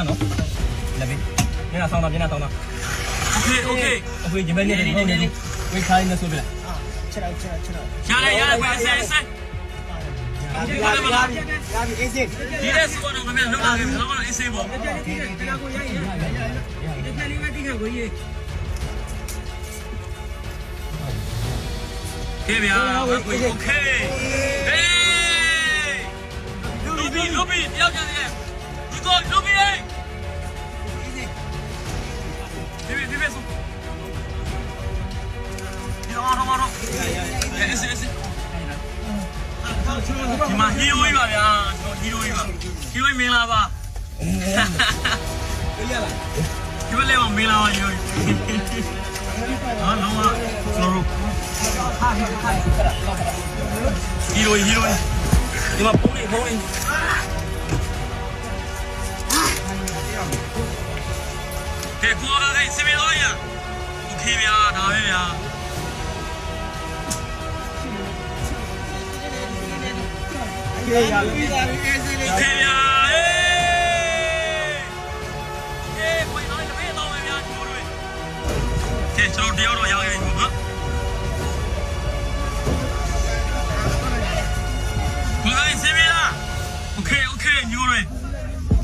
နော်လက်ပြီးမျက်နှာဆောင်းတာမျက်နှာဆောင်းတာ โอเคအဖေဒီမဲ့နေတယ်နေဝေးခိုင်းနေဆိုပြလိုက် ချက်တော့ ရတယ်ပဲဆဲဆဲ ရပြီအေးစစ် ဒီလက်စကတော့ငါမြန်လောက်လာခဲ့ပြီတော့အေးဆေးပေါ့ တရားကိုရိုက်ဒီကလေးပဲတိခါကိုရေး ခေဗျာโอเคဟေးလူဘီတယောက်ကြတယ်ဒီကောလူဘီဒီဘီဆိုဒီတော့အေးဆေးဒီမှာဟီရိုကြီးပါဗျာကျွန်တော်ဟီရိုကြီးပါဟီရိုကြီးမင်္ဂလာပါဒီမှာလေးမင်္ဂလာပါဟီရိုကြီးဟာလုံးဝကျွန်တော်ဟီရိုကြီးဒီမှာဖုန်းလေးကဲကိုရတဲ့စေမီတော်ရโอเคဗျာဒါပဲဗျာโอเคဗျာโอเคကိုင်းတော့တပည့်တော့ဗျာကျွန်တော်တို့ကဲကျွန်တော်တယောက်တော့ရခဲ့ပြီပေါ့နော်